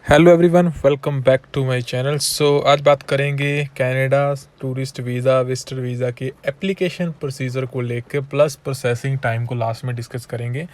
Hello everyone, welcome back to my channel. आज बात करेंगे Canada tourist visa visitor visa के एप्लीकेशन प्रोसीजर को लेकर प्लस प्रोसेसिंग टाइम को लास्ट में डिस्कस करेंगे।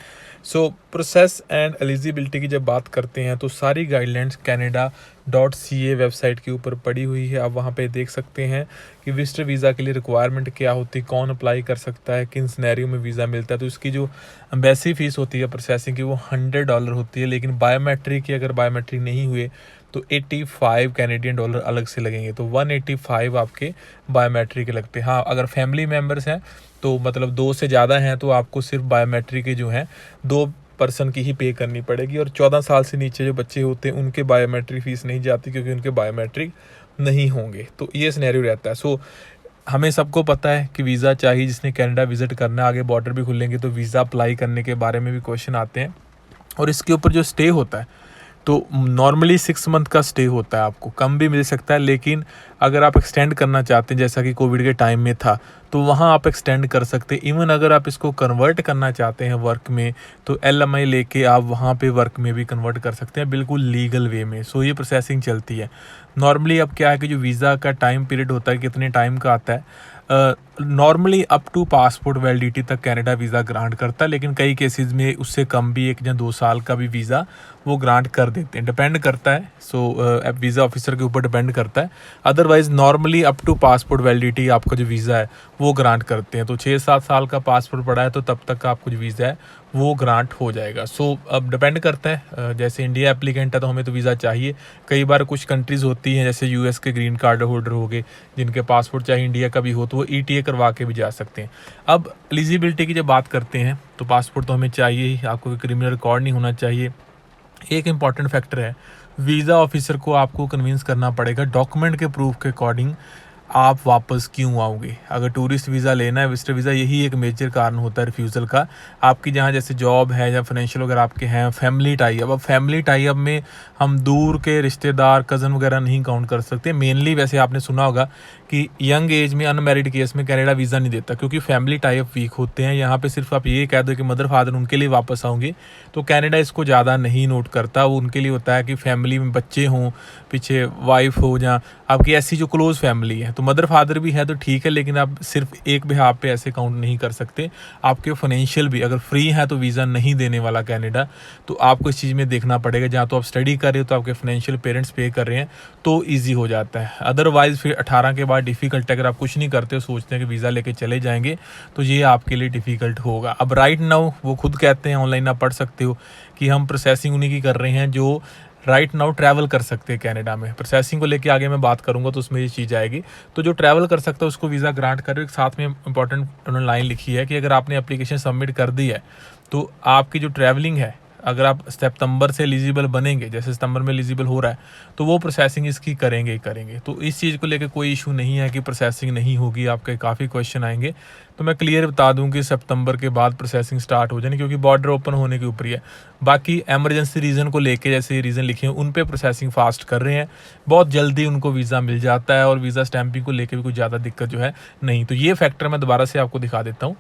प्रोसेस एंड एलिजिबिलिटी की जब बात करते हैं तो सारी गाइडलाइंस canada.ca वेबसाइट के ऊपर पड़ी हुई है। आप वहां पे देख सकते हैं कि विजिटर वीज़ा के लिए रिक्वायरमेंट क्या होती है, कौन अप्लाई कर सकता है, किन सिनेरियो में वीज़ा मिलता है। तो इसकी जो एम्बेसी फ़ीस होती है प्रोसेसिंग की वो $100 होती है, लेकिन बायोमेट्रिक की अगर बायोमेट्रिक नहीं हुए तो 85 कैनेडियन डॉलर अलग से लगेंगे। तो 185 आपके बायोमेट्रिक के लगते हैं। हाँ, अगर फैमिली मेम्बर्स हैं तो मतलब 2 से ज़्यादा हैं तो आपको सिर्फ बायोमेट्रिक के जो हैं 2 पर्सन की ही पे करनी पड़ेगी। और 14 साल से नीचे जो बच्चे होते हैं उनके बायोमेट्रिक फ़ीस नहीं जाती, क्योंकि उनके बायोमेट्रिक नहीं होंगे। तो ये सिनेरियो रहता है। हमें सबको पता है कि वीज़ा चाहिए जिसने कनाडा विज़िट करना है। आगे बॉर्डर भी खुलेंगे तो वीज़ा अप्लाई करने के बारे में भी क्वेश्चन आते हैं। और इसके ऊपर जो स्टे होता है तो नॉर्मली 6 मंथ का स्टे होता है, आपको कम भी मिल सकता है। लेकिन अगर आप एक्सटेंड करना चाहते हैं जैसा कि कोविड के टाइम में था तो वहाँ आप एक्सटेंड कर सकते हैं। इवन अगर आप इसको कन्वर्ट करना चाहते हैं वर्क में तो LMI लेके आप वहाँ पे वर्क में भी कन्वर्ट कर सकते हैं, बिल्कुल लीगल वे में। ये प्रोसेसिंग चलती है। नॉर्मली अब क्या है कि जो वीज़ा का टाइम पीरियड होता है कितने टाइम का आता है, normally up to passport validity तक कनाडा वीज़ा ग्रांट करता है, लेकिन कई केसेस में उससे कम भी 1 या 2 साल का भी वीज़ा वो ग्रांट कर देते हैं। डिपेंड करता है, वीज़ा ऑफिसर के ऊपर डिपेंड करता है। Otherwise normally up to passport validity आपका जो वीज़ा है वो ग्रांट करते हैं। तो 6-7 साल का पासपोर्ट पड़ा है तो तब तक का आपको जो वीज़ा है वो ग्रांट हो जाएगा। अब डिपेंड करता है, जैसे इंडिया एप्लीकेंट है तो हमें तो वीज़ा चाहिए। कई बार कुछ कंट्रीज़ होती हैं जैसे US के ग्रीन कार्ड होल्डर हो गए, जिनके पासपोर्ट चाहे इंडिया का भी हो तो वो ETA करवा के भी जा सकते हैं। अब एलिजिबिलिटी की जब बात करते हैं तो पासपोर्ट तो हमें चाहिए ही, आपको कोई क्रिमिनल रिकॉर्ड नहीं होना चाहिए। एक इम्पॉर्टेंट फैक्टर है, वीज़ा ऑफिसर को आपको कन्विंस करना पड़ेगा डॉक्यूमेंट के प्रूफ के अकॉर्डिंग आप वापस क्यों आओगे। अगर टूरिस्ट वीज़ा लेना है, विजिटर वीज़ा, यही एक मेजर कारण होता है रिफ्यूज़ल का। आपकी जहाँ जैसे जॉब है या फाइनेंशियल वगैरह आपके हैं, फैमिली टाई अप। अब फैमिली टाई अप में हम दूर के रिश्तेदार कज़न वगैरह नहीं काउंट कर सकते। मेनली वैसे आपने सुना होगा कि यंग एज में अनमैरिड केस में कनाडा वीज़ा नहीं देता, क्योंकि फैमिली टाई अप वीक होते हैं। यहाँ पे सिर्फ आप ये कह दो कि मदर फादर उनके लिए वापस आओगे तो कनाडा इसको ज़्यादा नहीं नोट करता। वो उनके लिए होता है कि फैमिली में बच्चे हों, पीछे वाइफ हो, या आपकी ऐसी जो क्लोज़ फैमिली है। तो मदर फादर भी है तो ठीक है, लेकिन आप सिर्फ एक बिहाफ पे ऐसे काउंट नहीं कर सकते। आपके फाइनेंशियल भी अगर फ्री है तो वीज़ा नहीं देने वाला कनाडा। तो आपको इस चीज़ में देखना पड़ेगा, जहाँ तो आप स्टडी कर रहे हो तो आपके फाइनेंशियल पेरेंट्स पे कर रहे हैं तो ईजी हो जाता है। अदरवाइज़ फिर 18 के बाद डिफ़िकल्ट है। अगर आप कुछ नहीं करते हो, सोचते हैं कि वीज़ा लेके चले जाएंगे तो ये आपके लिए डिफ़िकल्ट होगा। अब राइट नाउ वो खुद कहते हैं, ऑनलाइन आप पढ़ सकते हो कि हम प्रोसेसिंग उन्हीं की कर रहे हैं जो राइट नाउ ट्रैवल कर सकते हैं कनाडा में। प्रोसेसिंग को लेके आगे मैं बात करूंगा तो उसमें ये चीज़ आएगी। तो जो ट्रैवल कर सकता है उसको वीज़ा ग्रांट कर रहे हो। साथ में इंपॉर्टेंट उन्होंने लाइन लिखी है कि अगर आपने एप्लीकेशन सबमिट कर दी है तो आपकी जो ट्रैवलिंग है, अगर आप सितंबर से एलिजिबल बनेंगे, जैसे सितंबर में एलिजिबल हो रहा है तो वो प्रोसेसिंग इसकी करेंगे ही करेंगे। तो इस चीज़ को लेकर कोई इशू नहीं है कि प्रोसेसिंग नहीं होगी। आपके काफ़ी क्वेश्चन आएंगे तो मैं क्लियर बता दूं कि सितंबर के बाद प्रोसेसिंग स्टार्ट हो जाएगी, क्योंकि बॉर्डर ओपन होने के ऊपर ही है। बाकी एमरजेंसी रीज़न को लेके जैसे रीज़न लिखे हैं उन पे प्रोसेसिंग फास्ट कर रहे हैं, बहुत जल्दी उनको वीज़ा मिल जाता है। और वीज़ा स्टैंपिंग को लेके भी कोई ज़्यादा दिक्कत जो है नहीं। तो ये फैक्टर मैं दोबारा से आपको दिखा देता हूँ।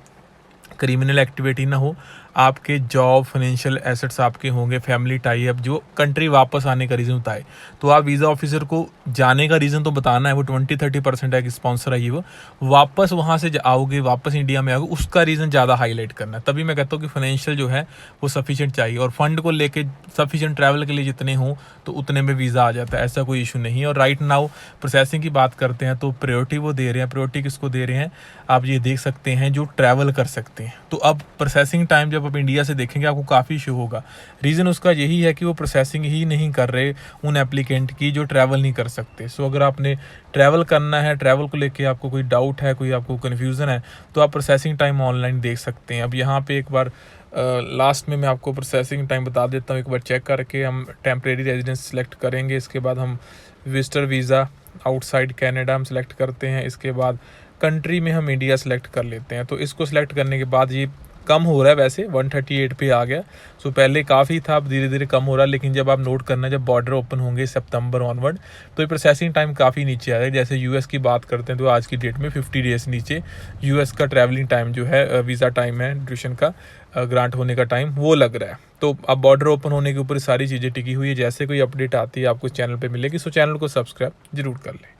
क्रिमिनल एक्टिविटी ना हो, आपके जॉब, फाइनेंशियल एसेट्स आपके होंगे, फैमिली टाई अप, जो कंट्री वापस आने का रीज़न बताए। तो आप वीज़ा ऑफिसर को जाने का रीज़न तो बताना है, वो 20-30% है कि स्पॉन्सर है ये वो। वापस वहाँ से आओगे, वापस इंडिया में आओगे, उसका रीज़न ज़्यादा हाईलाइट करना है। तभी मैं कहता हूँ कि फाइनेंशियल जो है वो सफिशिएंट चाहिए। और फंड को लेके सफिशिएंट ट्रैवल के लिए जितने हों तो उतने में वीज़ा आ जाता है, ऐसा कोई इशू नहीं है। और राइट नाउ प्रोसेसिंग की बात करते हैं तो प्रायोरिटी वो दे रहे हैं। प्रायोरिटी किसको दे रहे हैं आप ये देख सकते हैं, जो ट्रैवल कर सकते हैं। तो अब प्रोसेसिंग टाइम जब आप इंडिया से देखेंगे आपको काफ़ी इशू होगा। रीज़न उसका यही है कि वो प्रोसेसिंग ही नहीं कर रहे उन एप्लीकेंट की जो ट्रैवल नहीं कर सकते। अगर आपने ट्रैवल करना है, ट्रैवल को लेके आपको कोई डाउट है, कोई आपको कन्फ्यूज़न है, तो आप प्रोसेसिंग टाइम ऑनलाइन देख सकते हैं। अब यहाँ पे एक बार लास्ट में मैं आपको प्रोसेसिंग टाइम बता देता हूँ। एक बार चेक करके हम टेम्परेरी रेजिडेंस सेलेक्ट करेंगे। इसके बाद हम विजिटर वीज़ा आउटसाइड कनाडा हम सेलेक्ट करते हैं। इसके बाद कंट्री में हम इंडिया सेलेक्ट कर लेते हैं। तो इसको सेलेक्ट करने के बाद ये कम हो रहा है, वैसे 138 पे आ गया। सो पहले काफ़ी था, अब धीरे धीरे कम हो रहा है। लेकिन जब आप नोट करना, जब बॉर्डर ओपन होंगे सितंबर ऑनवर्ड, तो ये प्रोसेसिंग टाइम काफ़ी नीचे आ रहा है। जैसे यूएस की बात करते हैं तो आज की डेट में 50 डेज़ नीचे यूएस का ट्रैवलिंग टाइम जो है, वीज़ा टाइम है, ड्यूरेशन का ग्रांट होने का टाइम, वो लग रहा है। तो अब बॉर्डर ओपन होने के ऊपर सारी चीज़ें टिकी हुई है। जैसे कोई अपडेट आती है आपको इस चैनल पे मिलेगी, सो चैनल को सब्सक्राइब जरूर कर लें।